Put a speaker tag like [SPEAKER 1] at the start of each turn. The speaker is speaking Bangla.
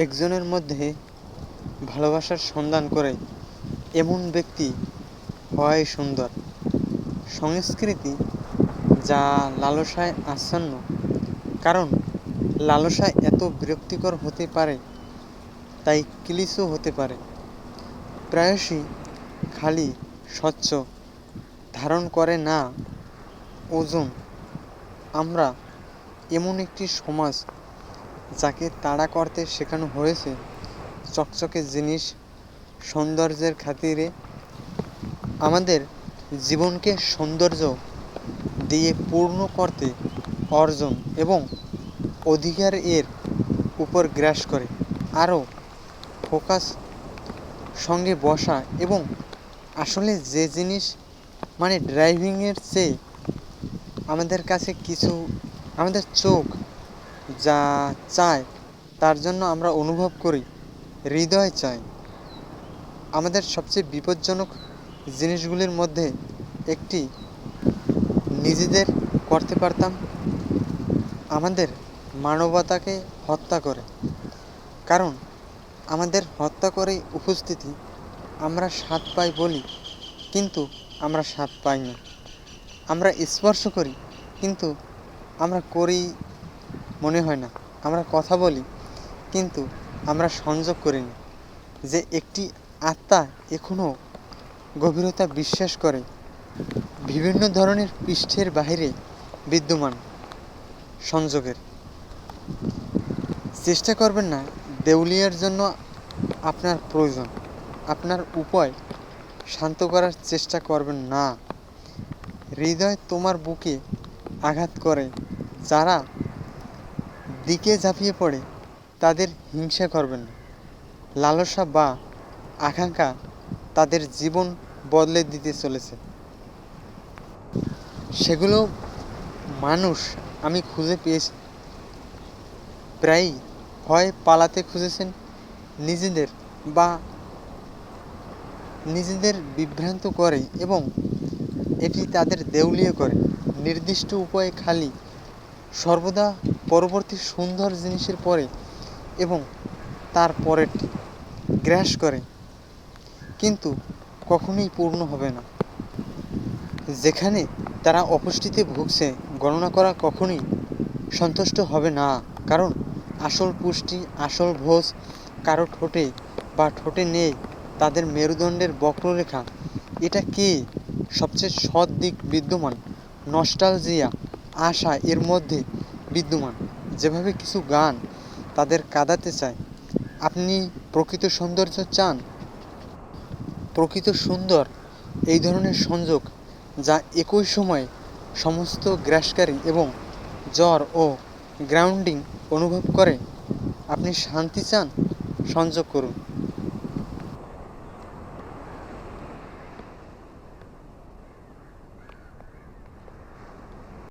[SPEAKER 1] একজনের মধ্যে ভালোবাসার সন্ধান করে এমন ব্যক্তি হওয়াই সুন্দর। সংস্কৃতি যা লালসায় আচ্ছন্ন, কারণ লালসা এত বিরক্তিকর হতে পারে, তাই ক্লিশও হতে পারে। প্রায়শই খালি স্বচ্ছ ধারণ করে না ওজন। আমরা এমন একটি সমাজ যাকে তাড়া করতে শেখানো হয়েছে চকচকে জিনিস, সৌন্দর্যের খাতিরে। আমাদের জীবনকে সৌন্দর্য দিয়ে পূর্ণ করতে অর্জন এবং অধিকার এর উপর গ্রাস করে আরও ফোকাস সঙ্গে বসা এবং আসলে যে জিনিস মানে ড্রাইভিংয়ের চেয়ে আমাদের কাছে কিছু আমাদের চোখ যা চায় তার জন্য আমরা অনুভব করি, হৃদয় চায়। আমাদের সবচেয়ে বিপজ্জনক জিনিসগুলির মধ্যে একটি নিজেদের করতে পারতাম আমাদের মানবতাকে হত্যা করে। কারণ আমাদের হত্যা করে উপস্থিতি আমরা স্বাদ পাই বলি, কিন্তু আমরা স্বাদ পাই না। আমরা স্পর্শ করি, কিন্তু আমরা করি মনে হয় না। আমরা কথা বলি, কিন্তু আমরা সংযোগ করি না যে একটি আত্মা এখনও গভীরতা বিশ্বাস করে বিভিন্ন ধরনের পৃষ্ঠের বাহিরে বিদ্যমান সংযোগের। চেষ্টা করবেন না দেউলিয়ার জন্য আপনার প্রয়োজন, আপনার উপায় শান্ত করার চেষ্টা করবেন না। হৃদয় তোমার বুকে আঘাত করে যারা দিকে ঝাঁপিয়ে পড়ে তাদের হিংসা করবেন না। লালসা বা আকাঙ্ক্ষা তাদের জীবন বদলে দিতে চলেছে। সেগুলো মানুষ আমি খুঁজে পেয়েছি। প্রায়ই হয় পালাতে খুঁজেছেন নিজেদের বা নিজেদের বিভ্রান্ত করে এবং এটি তাদের দেউলিয়া করে। নির্দিষ্ট উপায়ে খালি সর্বদা পরবর্তী সুন্দর জিনিসের পরে এবং তার পরেরটি গ্রাস করে, কিন্তু কখনোই পূর্ণ হবে না। যেখানে তারা অপুষ্টিতে ভুগছে গণনা করা কখনোই সন্তুষ্ট হবে না, কারণ আসল পুষ্টি, আসল ভোজ কারো ঠোঁটে বা ঠোঁটে নেই। তাদের মেরুদণ্ডের বক্ররেখা, এটা কি সবচেয়ে সৎ দিক বিদ্যমান, নস্টালজিয়া, আশা এর মধ্যে বিদ্যমান। যেভাবে কিছু গান তাদের কাঁদাতে চায়। আপনি প্রকৃত সৌন্দর্য চান? প্রকৃত সুন্দর এই ধরনের সংযোগ যা একই সময়ে সমস্ত গ্রাসকারী এবং জ্বর ও গ্রাউন্ডিং অনুভব করে। আপনি শান্তি চান? সংযোগ করুন।